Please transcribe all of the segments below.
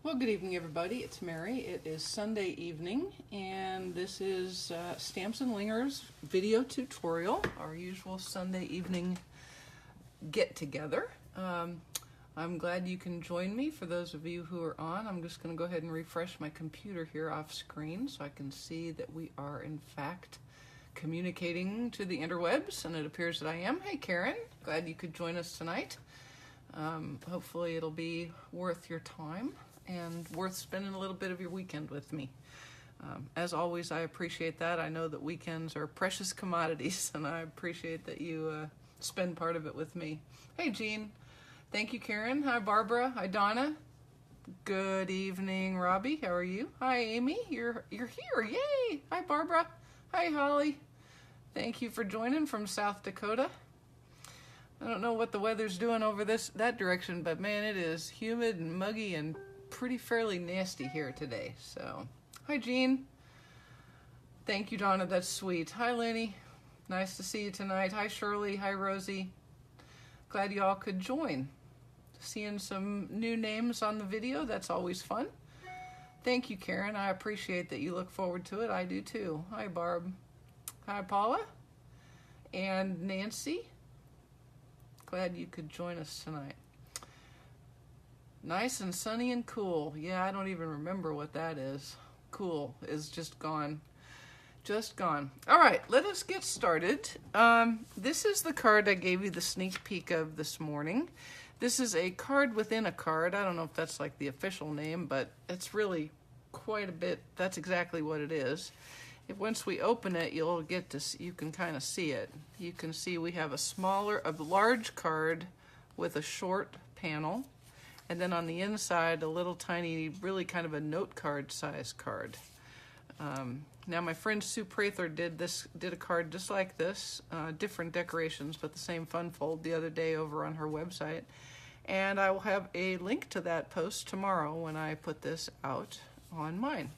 Well, good evening, everybody. It's Mary. It is Sunday evening, and this is Stamps-N-Lingers video tutorial, our usual Sunday evening get-together. I'm glad you can join me. For those of you who are on, I'm just going to go ahead and refresh my computer here off screen so I can see that we are, in fact, communicating to the interwebs, and it appears that I am. Hey, Karen. Glad you could join us tonight. Hopefully it'll be worth your time and worth spending a little bit of your weekend with me. As always, I appreciate that. I know that weekends are precious commodities, and I appreciate that you spend part of it with me. Hey, Jean. Thank you, Karen. Hi, Barbara. Hi, Donna. Good evening, Robbie. How are you? Hi, Amy. You're here. Yay. Hi, Barbara. Hi, Holly. Thank you for joining from South Dakota. I don't know what the weather's doing over that direction, but man, it is humid and muggy and pretty fairly nasty here today. So, hi, Jean. Thank you, Donna. That's sweet. Hi, Lenny. Nice to see you tonight. Hi, Shirley. Hi, Rosie. Glad you all could join. Seeing some new names on the video, that's always fun. Thank you, Karen. I appreciate that you look forward to it. I do too. Hi, Barb. Hi, Paula. And Nancy. Glad you could join us tonight. Nice and sunny and cool. Yeah, I don't even remember what that is. Cool is just gone. Just gone. All right, let us get started. This is the card I gave you the sneak peek of this morning. This is a card within a card. I don't know if that's like the official name, but it's really quite a bit. That's exactly what it is. Once we open it, you'll get to see, you can kind of see it. You can see we have a large card with a short panel, and then on the inside, a little tiny, really kind of a note card size card. Now my friend Sue Prather did a card just like this, different decorations, but the same fun fold the other day over on her website. And I will have a link to that post tomorrow when I put this out on mine.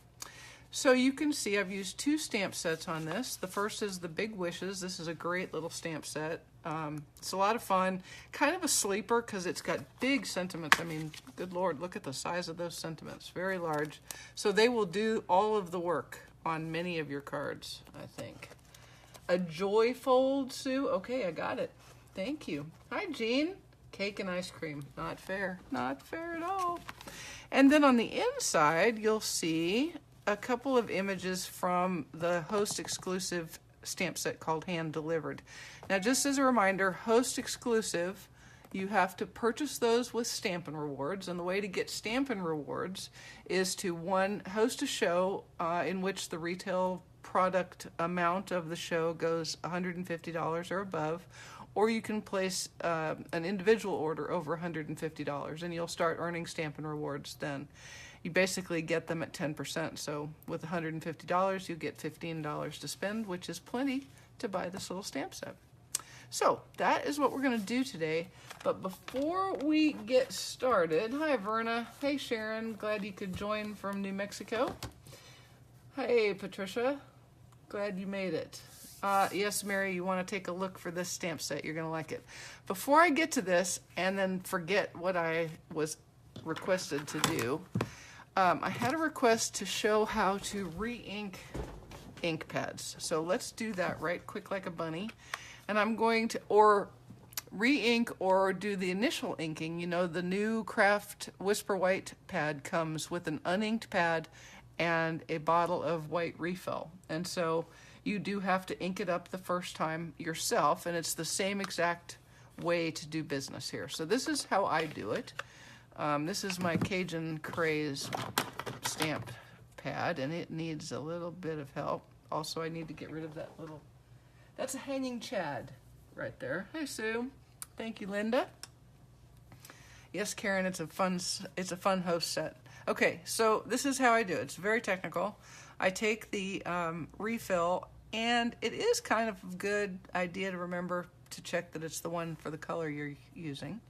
So you can see I've used two stamp sets on this. The first is the Big Wishes. This is a great little stamp set. It's a lot of fun. Kind of a sleeper because it's got big sentiments. I mean, good Lord, look at the size of those sentiments. Very large. So they will do all of the work on many of your cards, I think. A Joy Fold, Sue. Okay, I got it. Thank you. Hi, Jean. Cake and ice cream. Not fair. Not fair at all. And then on the inside, you'll see a couple of images from the Host exclusive stamp set called Hand Delivered. Now, just as a reminder, Host exclusive, you have to purchase those with Stampin' Rewards, and the way to get Stampin' Rewards is to, one, host a show in which the retail product amount of the show goes $150 or above, or you can place an individual order over $150, and you'll start earning Stampin' Rewards then. You basically get them at 10%, so with $150, you get $15 to spend, which is plenty to buy this little stamp set. So that is what we're going to do today. But before we get started, hi Verna, hey Sharon, glad you could join from New Mexico. Hey Patricia, glad you made it. Yes, Mary, you want to take a look for this stamp set. You're going to like it. Before I get to this and then forget what I was requested to do, I had a request to show how to re-ink ink pads. So let's do that right quick like a bunny. And I'm going to, or re-ink or do the initial inking. You know, the new Craft Whisper White pad comes with an uninked pad and a bottle of white refill. And so you do have to ink it up the first time yourself, and it's the same exact way to do business here. So this is how I do it. This is my Cajun Craze stamp pad, and it needs a little bit of help. Also, I need to get rid of that little, that's a hanging Chad right there. Hey, Sue. Thank you, Linda. Yes, Karen, it's a fun host set. Okay, so this is how I do it. It's very technical. I take the refill, and it is kind of a good idea to remember to check that it's the one for the color you're using.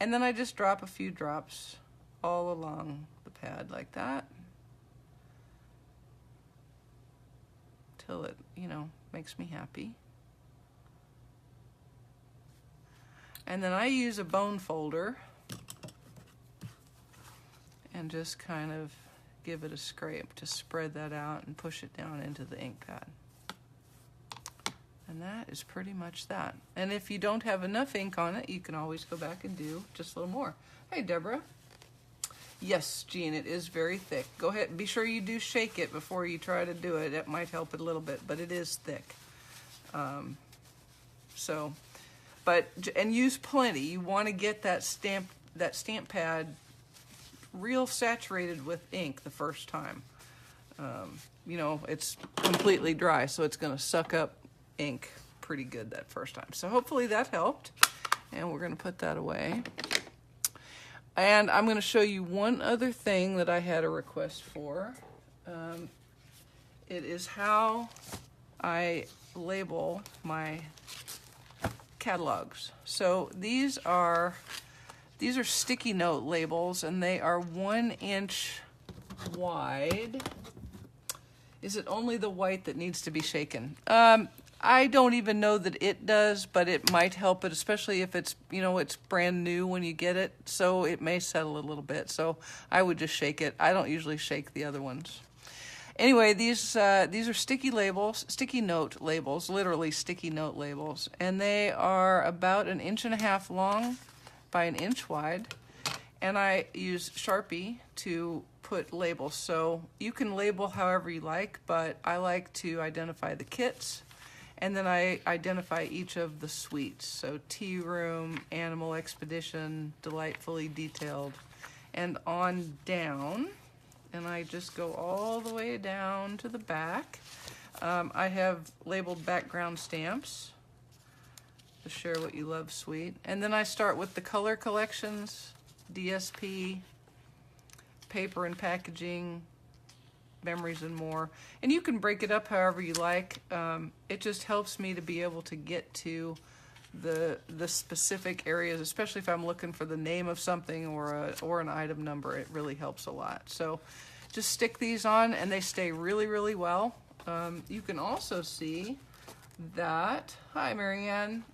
And then I just drop a few drops all along the pad like that till it, makes me happy. And then I use a bone folder and just kind of give it a scrape to spread that out and push it down into the ink pad. And that is pretty much that. And if you don't have enough ink on it, you can always go back and do just a little more. Hey, Deborah. Yes, Jean, it is very thick. Go ahead, be sure you do shake it before you try to do it. It might help it a little bit, but it is thick. And use plenty. You want to get that stamp pad real saturated with ink the first time. You know, it's completely dry, so it's going to suck up ink pretty good that first time. So hopefully that helped, and we're going to put that away. And I'm going to show you one other thing that I had a request for. It is how I label my catalogs. So these are sticky note labels, and they are 1 inch wide. Is it only the white that needs to be shaken? I don't even know that it does, but it might help it, especially if it's, you know, it's brand new when you get it, so it may settle a little bit. So I would just shake it. I don't usually shake the other ones. Anyway, these are sticky note labels, literally sticky note labels, and they are about 1.5 inches long by 1 inch wide. And I use Sharpie to put labels. So you can label however you like, but I like to identify the kits. And then I identify each of the suites. So Tea Room, Animal Expedition, Delightfully Detailed, and on down. And I just go all the way down to the back. I have labeled background stamps, the Share What You Love suite. And then I start with the color collections, DSP, paper and packaging, memories and more. And you can break it up however you like. It just helps me to be able to get to the specific areas, especially if I'm looking for the name of something or an item number. It really helps a lot. So just stick these on and they stay really, really well. You can also see that, hi Marianne,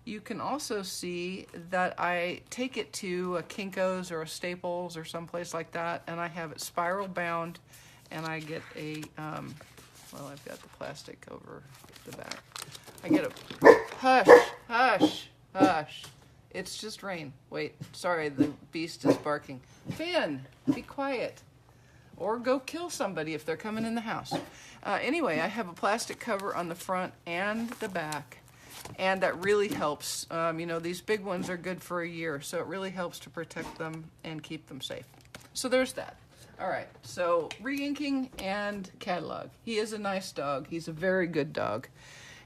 you can also see that I take it to a Kinko's or a Staples or someplace like that, and I have it spiral bound, and I get a, well, I've got the plastic over the back. I get a, hush, hush, hush. It's just rain. Wait, sorry, the beast is barking. Finn, be quiet. Or go kill somebody if they're coming in the house. Anyway, I have a plastic cover on the front and the back. And that really helps. You know, these big ones are good for a year, so it really helps to protect them and keep them safe. So there's that. All right, so re-inking and catalog. He is a nice dog. He's a very good dog,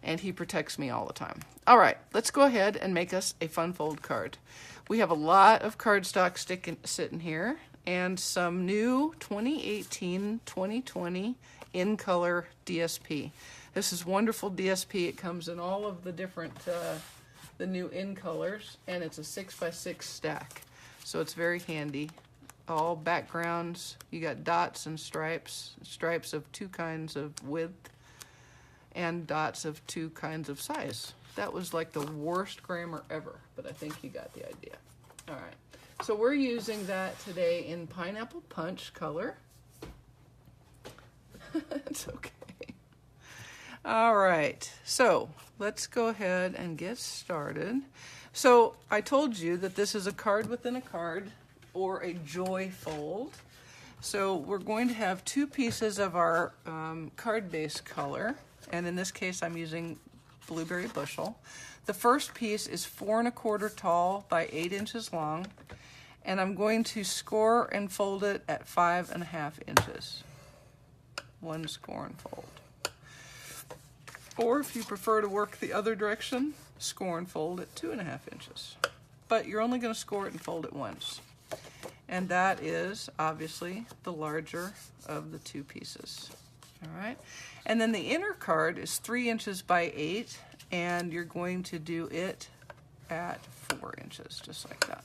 and he protects me all the time. All right, let's go ahead and make us a fun fold card. We have a lot of cardstock sitting here, and some new 2018-2020 in color DSP. This is wonderful DSP. It comes in all of the different, the new in colors, and it's a 6x6 stack. So it's very handy. All backgrounds. You got dots and stripes of 2 kinds of width, and dots of 2 kinds of size. That was like the worst grammar ever, but I think you got the idea. All right. So we're using that today in Pineapple Punch color. It's okay. All right, so let's go ahead and get started. So I told you that this is a card within a card, or a joy fold. So we're going to have 2 pieces of our card base color, and in this case I'm using Blueberry Bushel. The first piece is 4 1/4 tall by 8 inches long, and I'm going to score and fold it at 5 1/2 inches. 1 score and fold. Or if you prefer to work the other direction, score and fold at 2 1/2 inches. But you're only going to score it and fold it once. And that is obviously the larger of the 2 pieces. All right. And then the inner card is 3 inches by 8, and you're going to do it at 4 inches, just like that.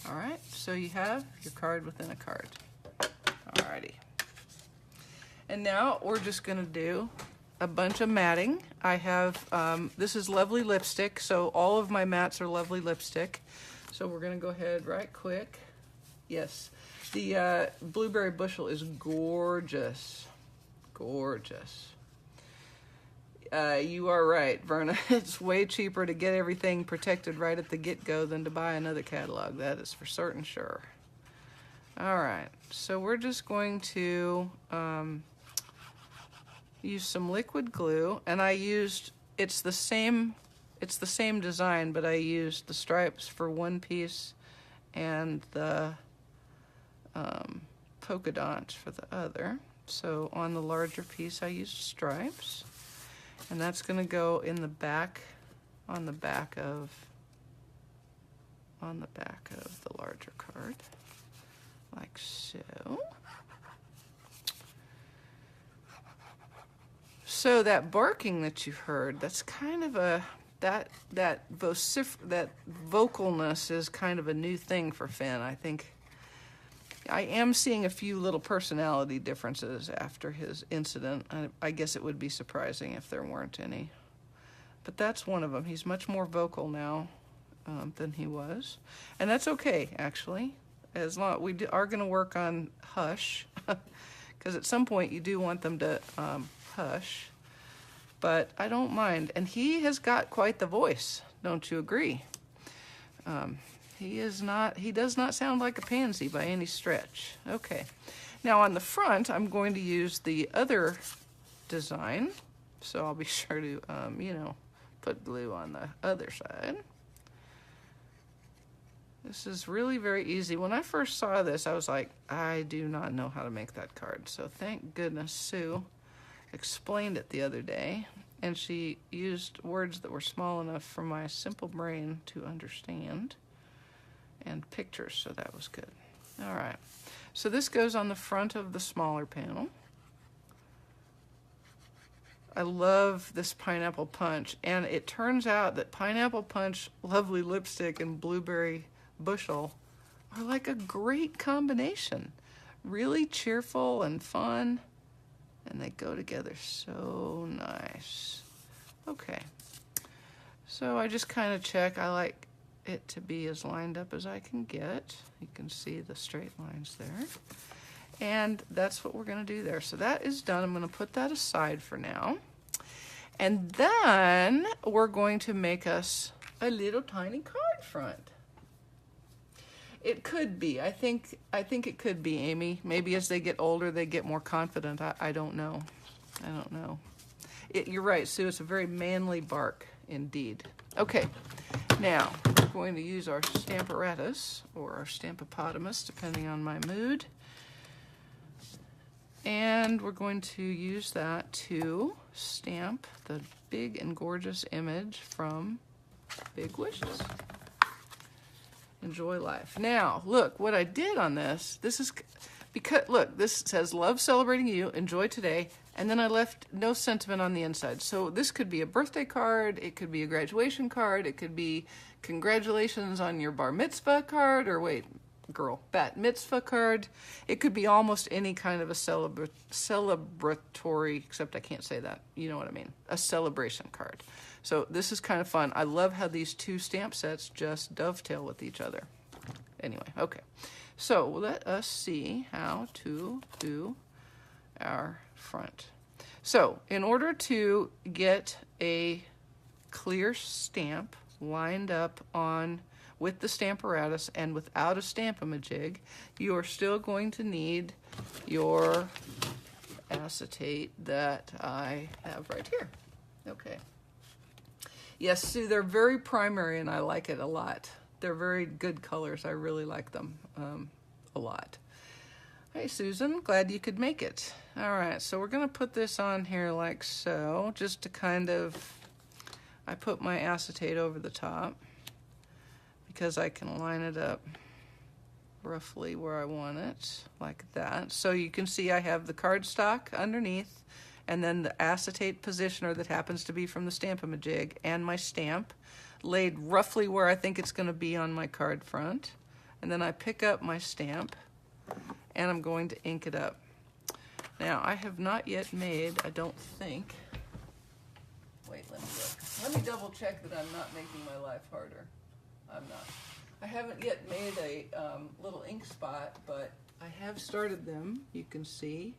All right. So you have your card within a card. All righty. And now we're just going to do a bunch of matting. I have, this is Lovely Lipstick, so all of my mats are Lovely Lipstick. So we're gonna go ahead right quick Yes, the blueberry bushel is gorgeous. Gorgeous. You are right, Verna. It's way cheaper to get everything protected right at the get-go than to buy another catalog. That is for certain sure. All right, so we're just going to use some liquid glue, and I used, it's the same design, but I used the stripes for one piece and the polka dots for the other. So on the larger piece I used stripes, and that's going to go in the back, on the back of the larger card, like so. So that barking that you heard, that's kind of a, that vocalness is kind of a new thing for Finn. I think I am seeing a few little personality differences after his incident. I guess it would be surprising if there weren't any. But that's one of them. He's much more vocal now than he was. And that's okay, actually. As long we are going to work on hush, because at some point you do want them to hush. But I don't mind. And he has got quite the voice, don't you agree? He does not sound like a pansy by any stretch. Okay. Now on the front, I'm going to use the other design. So I'll be sure to, you know, put glue on the other side. This is really very easy. When I first saw this, I was like, I do not know how to make that card. So thank goodness Sue explained it the other day, and she used words that were small enough for my simple brain to understand, and pictures, so that was good. All right, so this goes on the front of the smaller panel. I love this pineapple punch, and it turns out that pineapple punch, lovely lipstick, and blueberry bushel are like a great combination. Really cheerful and fun, and they go together so nice. Okay, so I just kind of check. I like it to be as lined up as I can get. You can see the straight lines there. And that's what we're going to do there. So that is done. I'm going to put that aside for now. And then we're going to make us a little tiny card front. It could be. I think it could be, Amy. Maybe as they get older, they get more confident. I don't know. I don't know. You're right, Sue. It's a very manly bark indeed. Okay. Now, we're going to use our Stamparatus, or our Stampopotamus, depending on my mood. And we're going to use that to stamp the big and gorgeous image from Big Wishes. Enjoy life. Now, look, what I did on this is, because, look, this says, love celebrating you, enjoy today, and then I left no sentiment on the inside. So this could be a birthday card, it could be a graduation card, it could be congratulations on your bar mitzvah card, or wait, girl, bat mitzvah card. It could be almost any kind of a celebratory, except I can't say that, you know what I mean, a celebration card. So this is kind of fun. I love how these two stamp sets just dovetail with each other. Anyway, okay. So let us see how to do our front. So in order to get a clear stamp lined up on with the Stamparatus and without a Stamp-A-Majig, you are still going to need your acetate that I have right here. Okay. Yes, see, they're very primary and I like it a lot. They're very good colors. I really like them a lot. Hey, Susan, glad you could make it. All right, so we're going to put this on here like so, just to kind of, I put my acetate over the top because I can line it up roughly where I want it, like that. So you can see I have the cardstock underneath, and then the acetate positioner that happens to be from the Stamp-A-Majig, and my stamp laid roughly where I think it's going to be on my card front. And then I pick up my stamp, and I'm going to ink it up. Now, I have not yet made, I don't think, wait, let me look. Let me double check that I'm not making my life harder. I'm not. I haven't yet made a little ink spot, but I have started them. You can see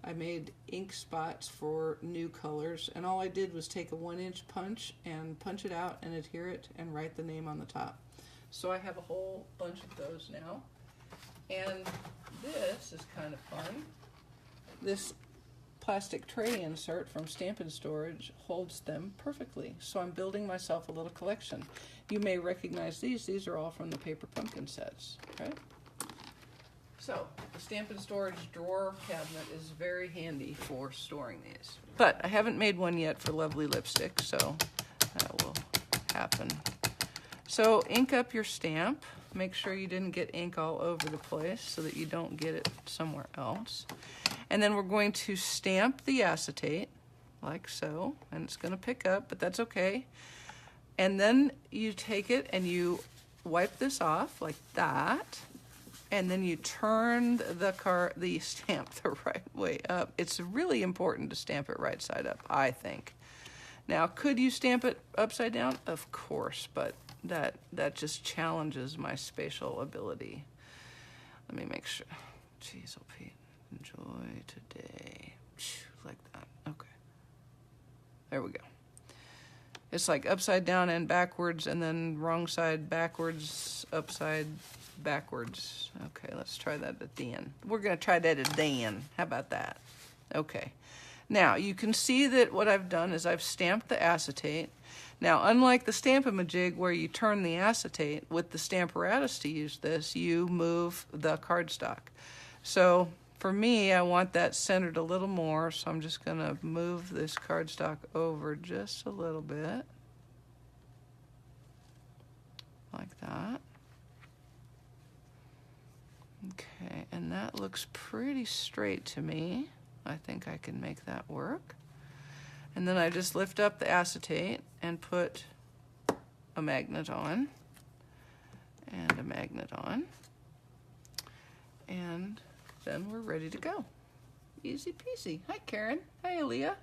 I made ink spots for new colors, and all I did was take a 1-inch punch and punch it out and adhere it and write the name on the top. So I have a whole bunch of those now. And this is kind of fun. This plastic tray insert from Stampin' Storage holds them perfectly. So I'm building myself a little collection. You may recognize these. These are all from the Paper Pumpkin sets, right? So the Stampin' Storage drawer cabinet is very handy for storing these. But I haven't made one yet for Lovely Lipstick, so that will happen. So ink up your stamp. Make sure you didn't get ink all over the place so that you don't get it somewhere else. And then we're going to stamp the acetate like so, and it's going to pick up, but that's okay. And then you take it and you wipe this off like that, and then you turn the stamp the right way up. It's really important to stamp it right side up, I think. Now, could you stamp it upside down? Of course, but that just challenges my spatial ability. Let me make sure. Jeez, oh Pete, enjoy today. Like that. Okay. There we go. It's like upside down and backwards, and then wrong side backwards, upside backwards. Okay, let's try that at the end. We're going to try that at the end. How about that? Okay. Now, you can see that what I've done is I've stamped the acetate. Now, unlike the Stamp-A-Majig where you turn the acetate, with the Stamparatus to use this, you move the cardstock. So, for me, I want that centered a little more, so I'm just going to move this cardstock over just a little bit. Like that. Okay, and that looks pretty straight to me. I think I can make that work. And then I just lift up the acetate and put a magnet on, and a magnet on, and then we're ready to go. Easy peasy. Hi, Karen. Hi, Aaliyah.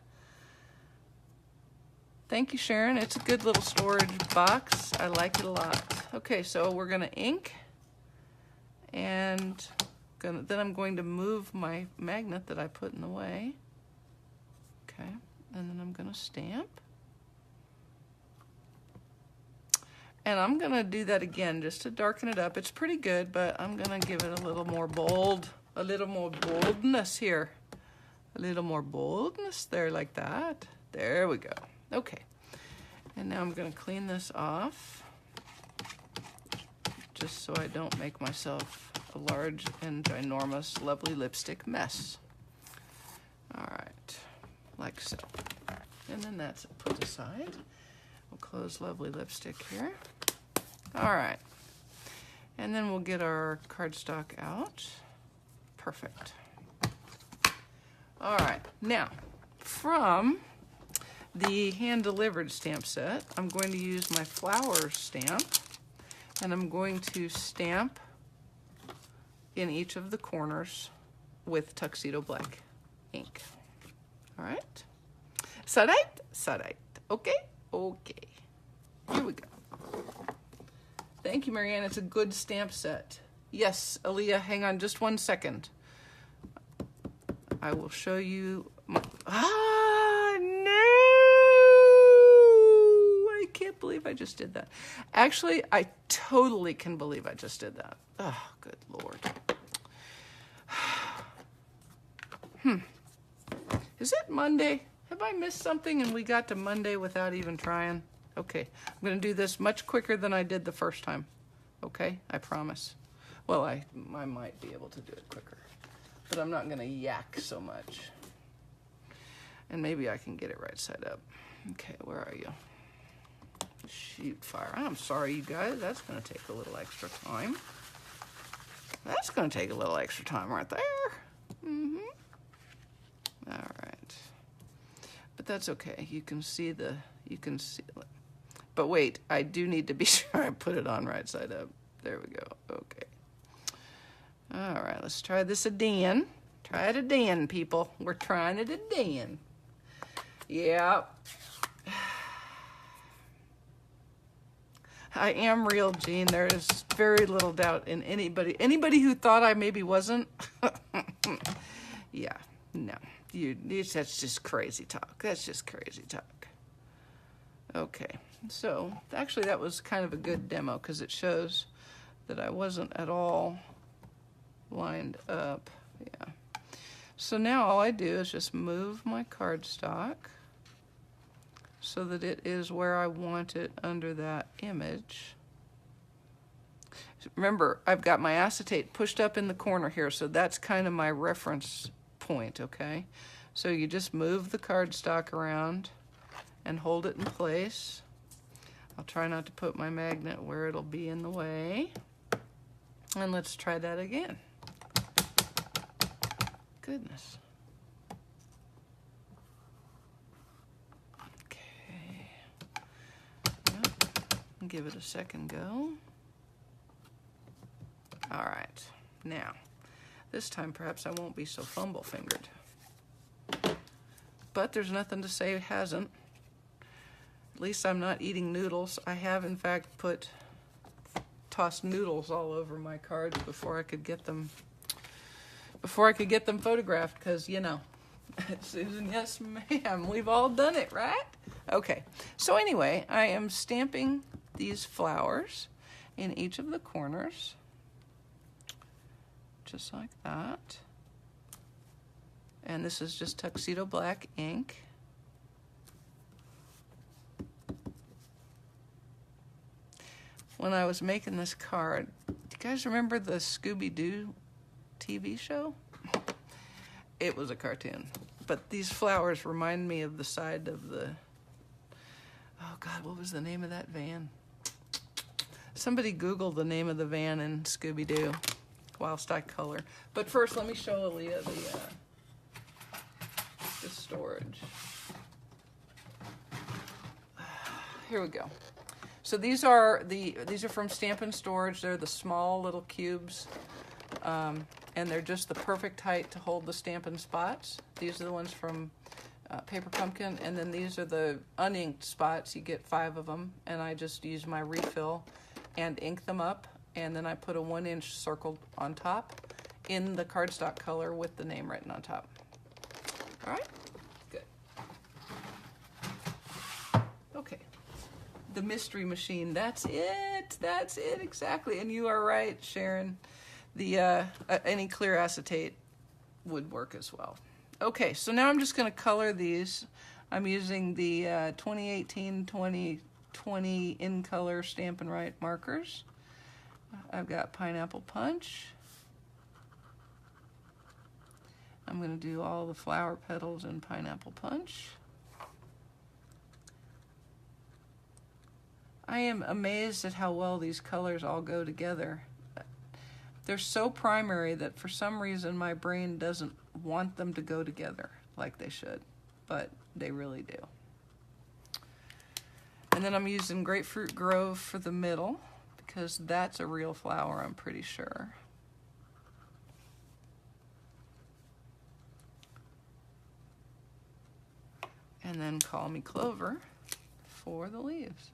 Thank you, Sharon. It's a good little storage box. I like it a lot. Okay, so we're going to ink, and then I'm going to move my magnet that I put in the way. Okay, and then I'm going to stamp. And I'm going to do that again just to darken it up. It's pretty good, but I'm going to give it a little more boldness here. A little more boldness there, like that. There we go. Okay. And now I'm going to clean this off, just so I don't make myself a large and ginormous Lovely Lipstick mess. All right, like so. And then that's put aside. We'll close Lovely Lipstick here. All right. And then we'll get our cardstock out. Perfect. All right. Now, from the hand-delivered stamp set, I'm going to use my flowers stamp, and I'm going to stamp in each of the corners with Tuxedo Black ink. All right? Sarite. Okay? Okay. Here we go. Thank you, Marianne. It's a good stamp set. Yes, Aaliyah, hang on just 1 second. I will show you my... Ah, no! I can't believe I just did that. Actually, I totally can believe I just did that. Oh, good Lord. Is it Monday? Have I missed something and we got to Monday without even trying? Okay, I'm going to do this much quicker than I did the first time. Okay, I promise. Well, I might be able to do it quicker, but I'm not going to yak so much. And maybe I can get it right side up. Okay, where are you? Shoot fire. I'm sorry, you guys. That's going to take a little extra time. That's going to take a little extra time right there. Mm-hmm. All right. But that's okay. You can see but wait, I do need to be sure I put it on right side up. There we go. Okay. All right, let's try this again. Try it again, people. We're trying it again. Yeah. I am real, Jean. There is very little doubt in anybody who thought I maybe wasn't. Yeah, no, that's just crazy talk. That's just crazy talk. Okay, so actually that was kind of a good demo because it shows that I wasn't at all lined up. Yeah. So now all I do is just move my cardstock so that it is where I want it under that image. Remember, I've got my acetate pushed up in the corner here, so that's kind of my reference point, okay? So you just move the cardstock around and hold it in place. I'll try not to put my magnet where it'll be in the way. And let's try that again. Goodness. Okay. Yep. Give it a second go. All right. Now, this time perhaps I won't be so fumble-fingered. But there's nothing to say it hasn't. At least I'm not eating noodles. I have, in fact, tossed noodles all over my cards before I could get them photographed, because, you know, Susan, yes ma'am, we've all done it, right? Okay, so anyway, I am stamping these flowers in each of the corners, just like that. And this is just tuxedo black ink. When I was making this card, do you guys remember the Scooby-Doo TV show? It was a cartoon, but these flowers remind me of the side of the, oh God, what was the name of that van? Somebody Google the name of the van in Scooby-Doo whilst I color. But first, let me show Aaliyah the storage. Here we go. So these are from Stampin' Storage. They're the small little cubes, and they're just the perfect height to hold the Stampin' spots. These are the ones from Paper Pumpkin, and then these are the uninked spots. You get 5 of them, and I just use my refill and ink them up, and then I put a 1-inch circle on top in the cardstock color with the name written on top. All right, good. Okay. The mystery machine, that's it exactly. And you are right, Sharon, the any clear acetate would work as well. Okay, so now I'm just going to color these. I'm using the 2018-2020 in color Stampin' Write markers. I've got Pineapple Punch. I'm going to do all the flower petals in Pineapple Punch. I am amazed at how well these colors all go together. They're so primary that for some reason my brain doesn't want them to go together like they should, but they really do. And then I'm using Grapefruit Grove for the middle because that's a real flower, I'm pretty sure. And then Call Me Clover for the leaves.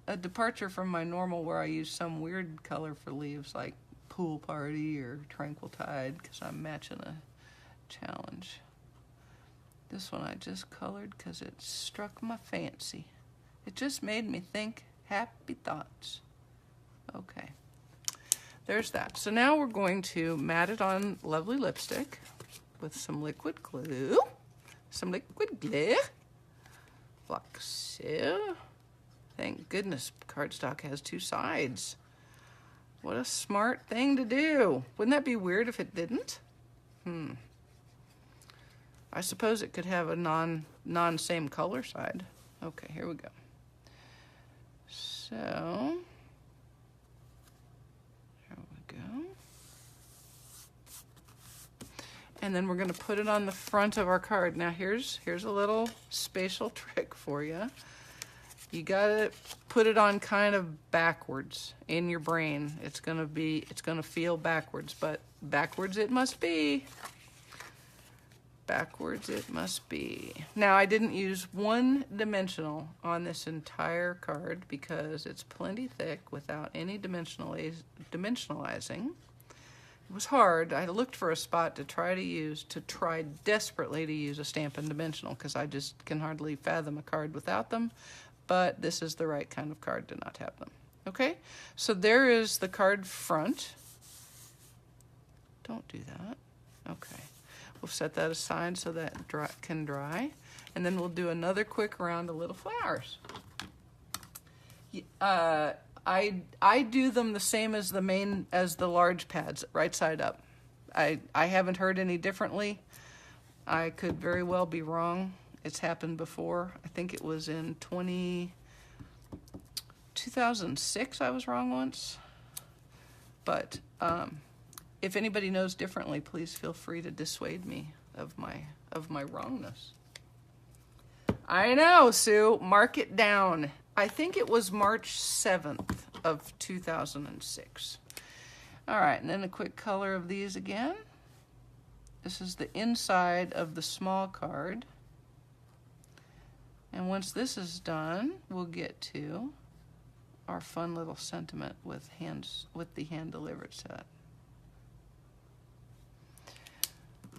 A departure from my normal where I use some weird color for leaves like Pool Party or Tranquil Tide because I'm matching a challenge. This one I just colored because it struck my fancy. It just made me think happy thoughts. Okay, there's that. So now we're going to mat it on lovely lipstick with some liquid glue. Like so. Thank goodness cardstock has 2 sides. What a smart thing to do. Wouldn't that be weird if it didn't? I suppose it could have a non-same color side. Okay, here we go. So, there we go. And then we're going to put it on the front of our card. Now here's a little spatial trick for you. You gotta put it on kind of backwards in your brain. It's gonna feel backwards, but backwards it must be. backwards it must be. Now, I didn't use one dimensional on this entire card because it's plenty thick without any dimensionalizing. It was hard. I looked for a spot to try desperately to use a Stampin' Dimensional because I just can hardly fathom a card without them. But this is the right kind of card to not have them. Okay, so there is the card front. Don't do that. Okay, we'll set that aside so that can dry. And then we'll do another quick round of little flowers. I do them the same as the large pads, right side up. I haven't heard any differently. I could very well be wrong. It's happened before. I think it was in 2006 I was wrong once. But if anybody knows differently, please feel free to dissuade me of my wrongness. I know, Sue. Mark it down. I think it was March 7th of 2006. All right, and then a quick color of these again. This is the inside of the small card. And once this is done, we'll get to our fun little sentiment with the hand-delivered set.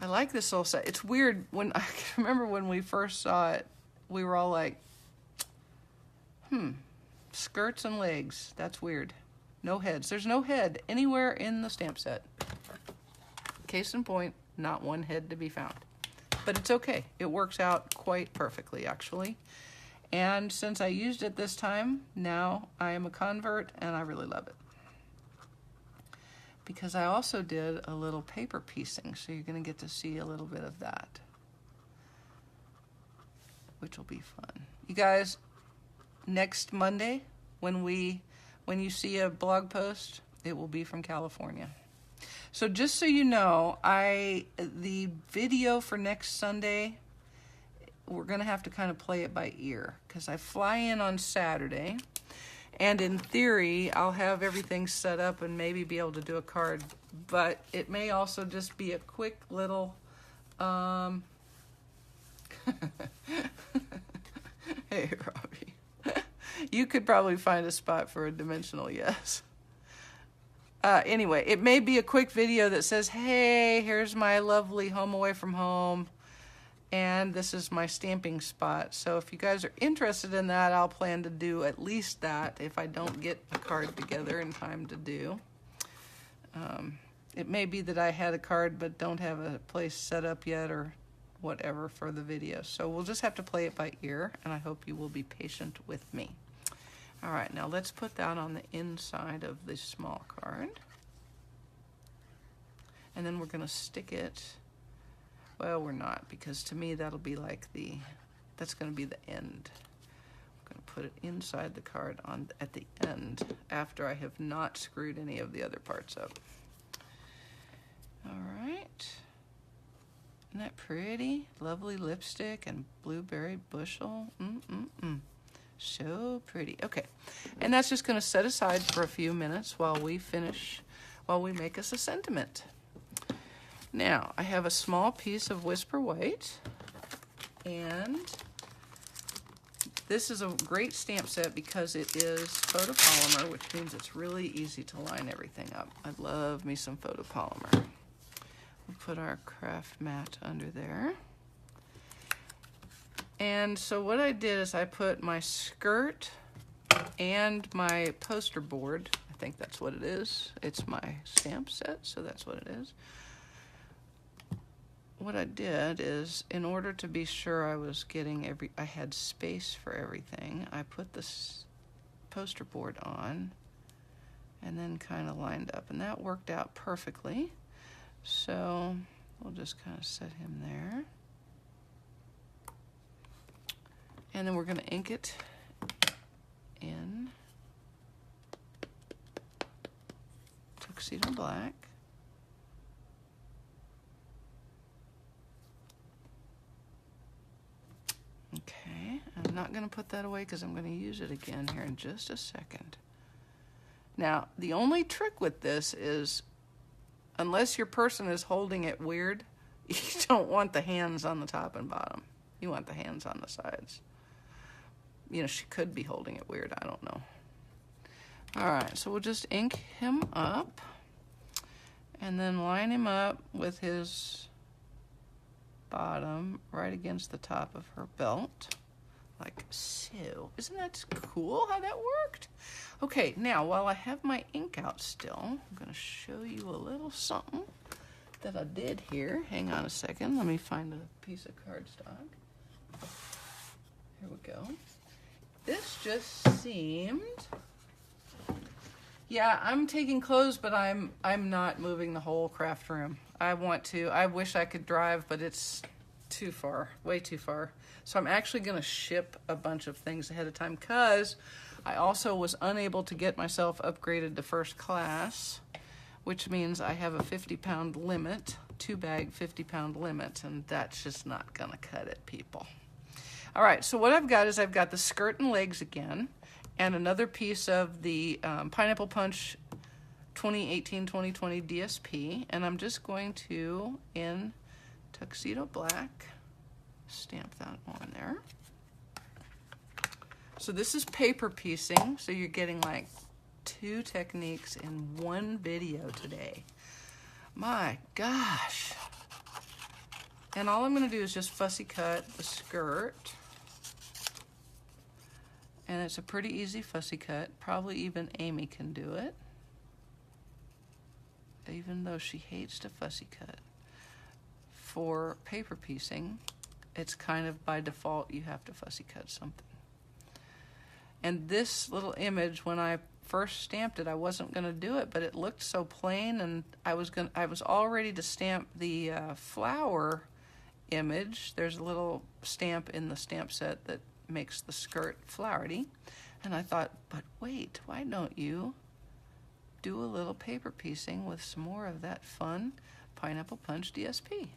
I like this little set. It's weird. I can remember when we first saw it, we were all like, skirts and legs. That's weird. No heads. There's no head anywhere in the stamp set. Case in point, not one head to be found. But it's okay. It works out quite perfectly, actually. And since I used it this time, now I am a convert and I really love it. Because I also did a little paper piecing, so you're going to get to see a little bit of that, which will be fun. You guys, next Monday, when you see a blog post, it will be from California. So just so you know, the video for next Sunday, we're going to have to kind of play it by ear because I fly in on Saturday, and in theory, I'll have everything set up and maybe be able to do a card, but it may also just be a quick little, hey, Robbie, you could probably find a spot for a dimensional yes. Anyway, it may be a quick video that says, hey, here's my lovely home away from home, and this is my stamping spot. So if you guys are interested in that, I'll plan to do at least that if I don't get a card together in time to do. It may be that I had a card but don't have a place set up yet or whatever for the video. So we'll just have to play it by ear, and I hope you will be patient with me. All right, now let's put that on the inside of the small card. And then we're going to stick it. Well, we're not, because to me that'll be like that's going to be the end. I'm going to put it inside the card at the end after I have not screwed any of the other parts up. All right. Isn't that pretty? Lovely lipstick and blueberry bushel. So pretty. Okay, and that's just going to set aside for a few minutes while we make us a sentiment. Now, I have a small piece of Whisper White, and this is a great stamp set because it is photopolymer, which means it's really easy to line everything up. I love me some photopolymer. We'll put our craft mat under there. And so what I did is I put my skirt and my poster board, I think that's what it is. It's my stamp set, so that's what it is. What I did is, in order to be sure I was getting I had space for everything, I put this poster board on and then kind of lined up, and that worked out perfectly. So we'll just kind of set him there. And then we're going to ink it in Tuxedo Black. Okay, I'm not going to put that away because I'm going to use it again here in just a second. Now, the only trick with this is, unless your person is holding it weird, You don't want the hands on the top and bottom. You want the hands on the sides. You know, she could be holding it weird. I don't know. All right, so we'll just ink him up and then line him up with his bottom right against the top of her belt, like so. Isn't that cool how that worked? Okay, now while I have my ink out still, I'm going to show you a little something that I did here. Hang on a second. Let me find a piece of cardstock. Here we go. This just seemed... Yeah, I'm taking clothes, but I'm not moving the whole craft room. I want to. I wish I could drive, but it's too far, way too far. So I'm actually going to ship a bunch of things ahead of time because I also was unable to get myself upgraded to first class, which means I have a 50-pound limit, 2-bag 50-pound limit, and that's just not going to cut it, people. All right, so what I've got is I've got the skirt and legs again, and another piece of the Pineapple Punch 2018-2020 DSP, and I'm just going to, in Tuxedo Black, stamp that on there. So this is paper piecing, so you're getting like 2 techniques in one video today. My gosh. And all I'm going to do is just fussy cut the skirt. And it's a pretty easy fussy cut. Probably even Amy can do it, even though she hates to fussy cut. For paper piecing, it's kind of by default you have to fussy cut something. And this little image, when I first stamped it, I wasn't going to do it, but it looked so plain, and I was all ready to stamp the flower image. There's a little stamp in the stamp set that makes the skirt flowery, and I thought, but wait, why don't you do a little paper piecing with some more of that fun Pineapple Punch DSP?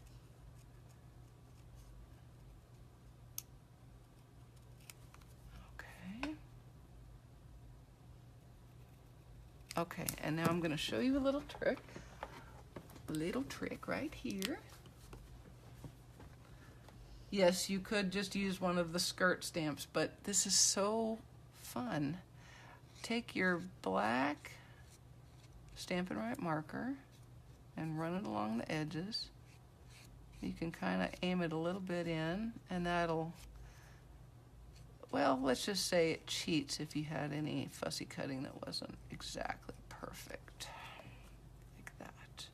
Okay, and now I'm going to show you a little trick right here. Yes, you could just use one of the skirt stamps, but this is so fun. Take your black Stampin' Right marker and run it along the edges. You can kind of aim it a little bit in, and that'll, well, let's just say it cheats if you had any fussy cutting that wasn't exactly perfect, like that.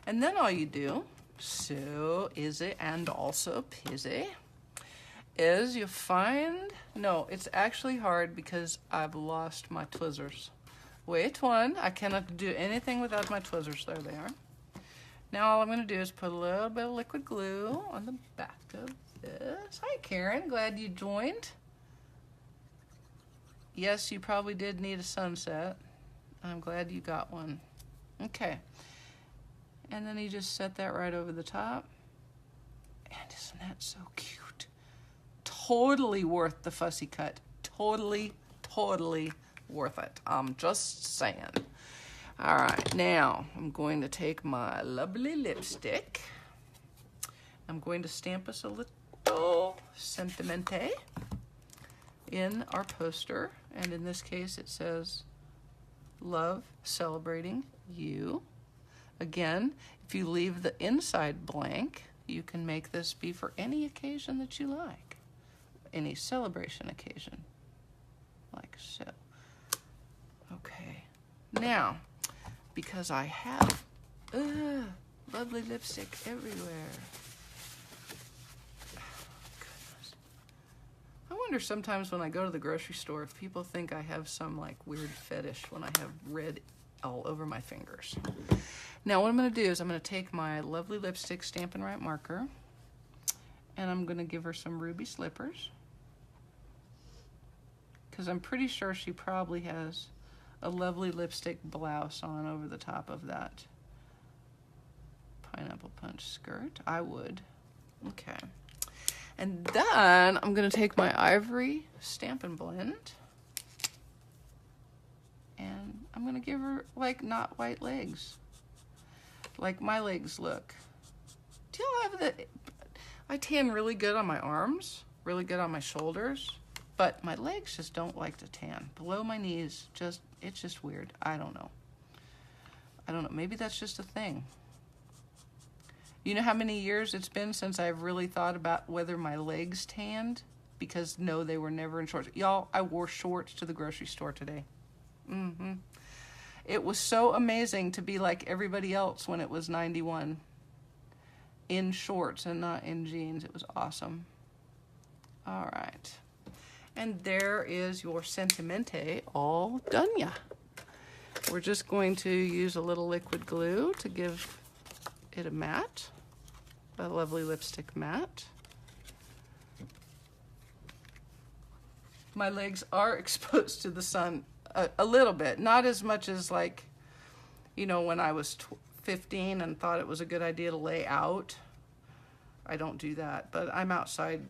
And then all you do, so easy and also pizzy, is you find, no, it's actually hard because I've lost my Twizzlers. Wait one, I cannot do anything without my Twizzlers. There they are. Now all I'm going to do is put a little bit of liquid glue on the back of this. Hi Karen, glad you joined. Yes, you probably did need a sunset. I'm glad you got one. Okay. And then you just set that right over the top. And isn't that so cute? Totally worth the fussy cut. Totally, totally worth it. I'm just saying. All right, now I'm going to take my lovely lipstick. I'm going to stamp us a little sentimente in our poster. And in this case, it says, love, celebrating you. Again, if you leave the inside blank, you can make this be for any occasion that you like. Any celebration occasion, like so. Okay, now, because I have lovely lipstick everywhere. Goodness. I wonder sometimes when I go to the grocery store if people think I have some like weird fetish when I have red all over my fingers. Now what I'm going to do is I'm going to take my lovely lipstick Stampin' Right marker and I'm going to give her some ruby slippers, because I'm pretty sure she probably has a lovely lipstick blouse on over the top of that Pineapple Punch skirt. I would. Okay. And then I'm going to take my ivory Stampin' Blend and I'm going to give her like not white legs, like my legs look. Do y'all have the... I tan really good on my arms, really good on my shoulders, but my legs just don't like to tan. Below my knees, it's just weird. I don't know. Maybe that's just a thing. You know how many years it's been since I've really thought about whether my legs tanned? Because no, they were never in shorts. Y'all, I wore shorts to the grocery store today. It was so amazing to be like everybody else when it was 91. In shorts and not in jeans. It was awesome. All right. And there is your Sentimente all done ya. We're just going to use a little liquid glue to give it a matte, a lovely lipstick matte. My legs are exposed to the sun a little bit, not as much as like, you know, when I was 15 and thought it was a good idea to lay out. I don't do that, but I'm outside,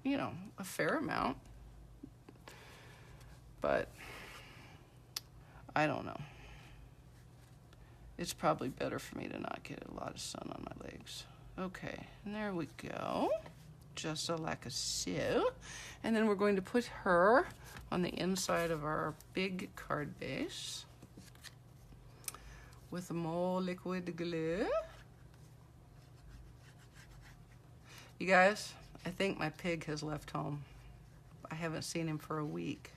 you know, a fair amount. But I don't know. It's probably better for me to not get a lot of sun on my legs. Okay, and there we go. Just like a so. And then we're going to put her on the inside of our big card base with more liquid glue. You guys, I think my pig has left home. I haven't seen him for a week.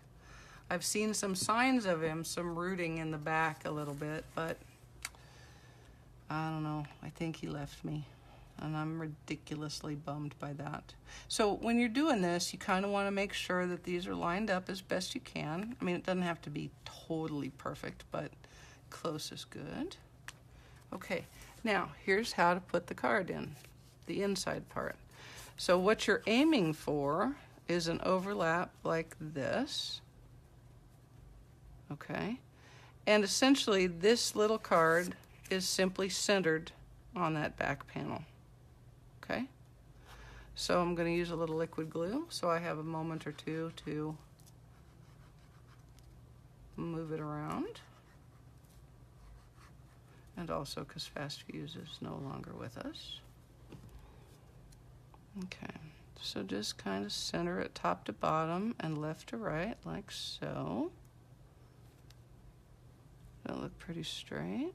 I've seen some signs of him, some rooting in the back a little bit, but I don't know. I think he left me, and I'm ridiculously bummed by that. So when you're doing this, you kind of want to make sure that these are lined up as best you can. I mean, it doesn't have to be totally perfect, but close is good. Okay, now here's how to put the card in, the inside part. So what you're aiming for is an overlap like this. Okay, and essentially this little card is simply centered on that back panel. Okay, so I'm going to use a little liquid glue so I have a moment or two to move it around, and also because Fast Fuse is no longer with us. Okay, so just kind of center it top to bottom and left to right like so. That'll look pretty straight.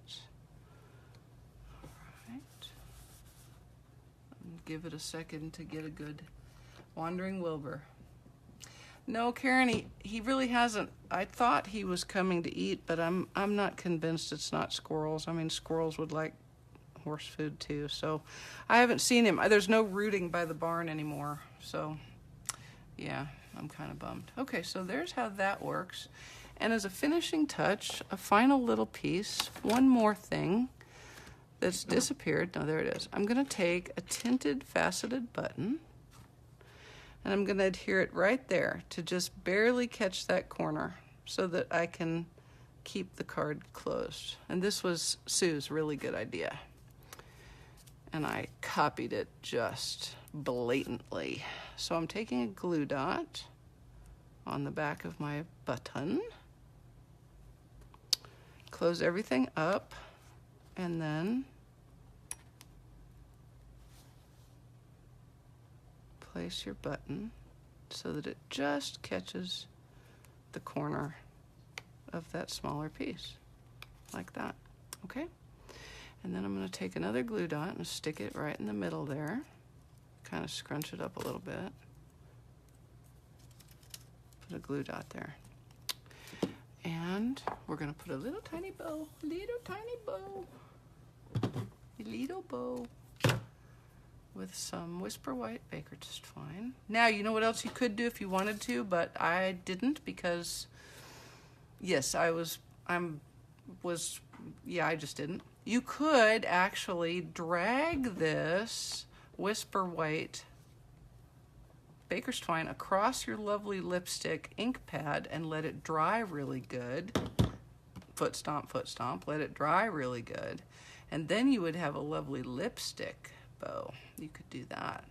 All right. Give it a second to get a good wandering Wilbur. No, Karen, he really hasn't. I thought he was coming to eat, but I'm not convinced it's not squirrels. I mean, squirrels would like horse food too, so I haven't seen him. There's no rooting by the barn anymore, so yeah, I'm kind of bummed. Okay, so there's how that works. And as a finishing touch, a final little piece, one more thing that's disappeared. No, there it is. I'm going to take a tinted faceted button, and I'm going to adhere it right there to just barely catch that corner so that I can keep the card closed. And this was Sue's really good idea, and I copied it just blatantly. So I'm taking a glue dot on the back of my button, close everything up, and then place your button so that it just catches the corner of that smaller piece, like that, okay? And then I'm going to take another glue dot and stick it right in the middle there, kind of scrunch it up a little bit, put a glue dot there. And we're going to put a little tiny bow, with some Whisper White Baker Just Fine. Now, you know what else you could do if you wanted to, but I didn't because, yes, I just didn't. You could actually drag this Whisper White Baker's Twine across your lovely lipstick ink pad and let it dry really good. Foot stomp, let it dry really good. And then you would have a lovely lipstick bow. You could do that.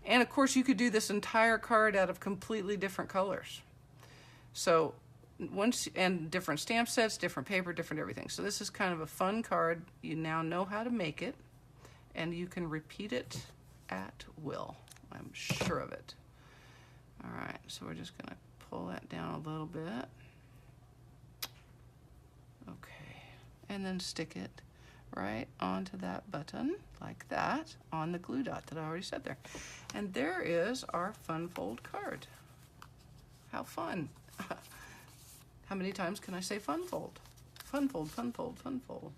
And of course you could do this entire card out of completely different colors. So and different stamp sets, different paper, different everything. So this is kind of a fun card. You now know how to make it. and you can repeat it at will. I'm sure of it. All right, so we're just gonna pull that down a little bit. Okay, and then stick it right onto that button like that on the glue dot that I already set there. And there is our fun fold card. How fun. How many times can I say fun fold? Fun fold, fun fold, fun fold.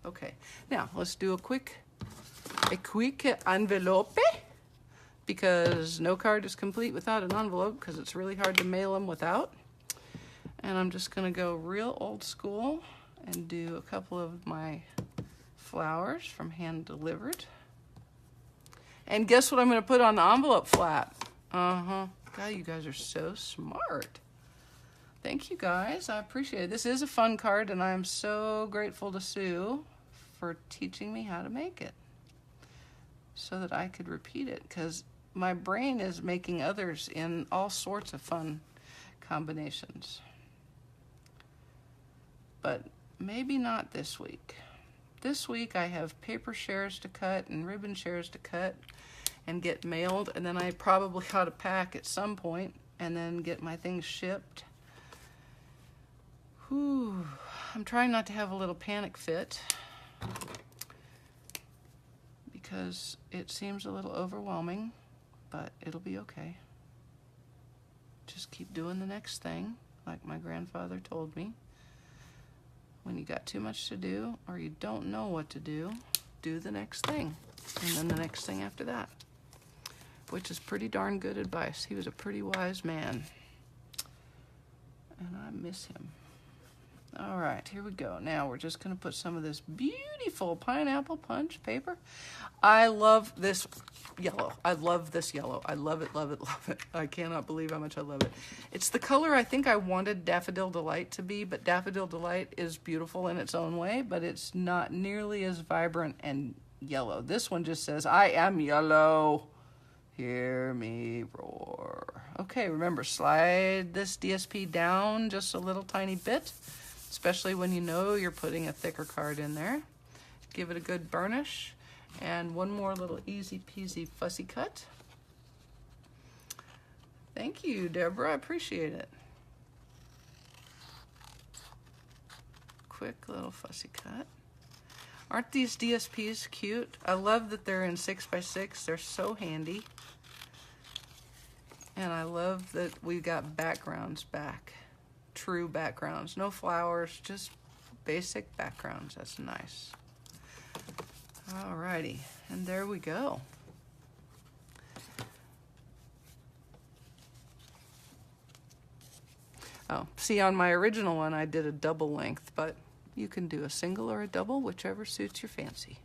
Okay, now let's do a quick envelope, because no card is complete without an envelope, because it's really hard to mail them without. And I'm just gonna go real old school and do a couple of my flowers from hand delivered. And guess what I'm gonna put on the envelope flap? God, you guys are so smart. Thank you guys, I appreciate it. This is a fun card, and I'm so grateful to Sue for teaching me how to make it so that I could repeat it, because my brain is making others in all sorts of fun combinations. But maybe not this week. This week I have paper shares to cut and ribbon shares to cut and get mailed, and then I probably ought to pack at some point and then get my things shipped. Whew. I'm trying not to have a little panic fit because it seems a little overwhelming, but it'll be okay. Just keep doing the next thing, like my grandfather told me. When you got too much to do or you don't know what to do, do the next thing, and then the next thing after that, which is pretty darn good advice. He was a pretty wise man, and I miss him. All right, here we go. Now we're just going to put some of this beautiful pineapple punch paper. I love this yellow. I love this yellow. I love it, love it, love it. I cannot believe how much I love it. It's the color I think I wanted Daffodil Delight to be, but Daffodil Delight is beautiful in its own way, but it's not nearly as vibrant and yellow. This one just says, I am yellow. Hear me roar. Okay, remember, slide this DSP down just a little tiny bit, especially when you know you're putting a thicker card in there. Give it a good burnish, and one more little easy peasy fussy cut. Thank you, Deborah, I appreciate it. Quick little fussy cut. Aren't these DSPs cute? I love that they're in 6x6, they're so handy. And I love that we've got backgrounds back. True backgrounds, no flowers, just basic backgrounds. That's nice. Alrighty, and there we go. Oh, see, on my original one I did a double length, but you can do a single or a double, whichever suits your fancy.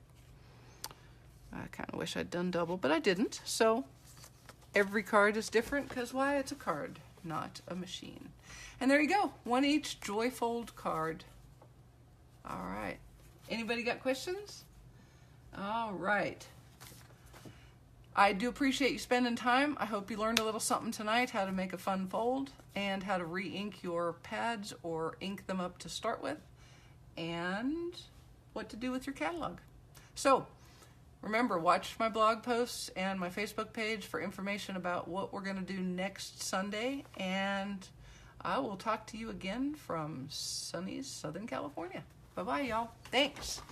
I kind of wish I'd done double, but I didn't. So every card is different, because why? It's a card, not a machine. And there you go, one each Joyfold card. All right, anybody got questions? All right. I do appreciate you spending time. I hope you learned a little something tonight, how to make a fun fold and how to re-ink your pads or ink them up to start with, and what to do with your catalog. So remember, watch my blog posts and my Facebook page for information about what we're going to do next Sunday, and I will talk to you again from sunny Southern California. Bye-bye, y'all. Thanks.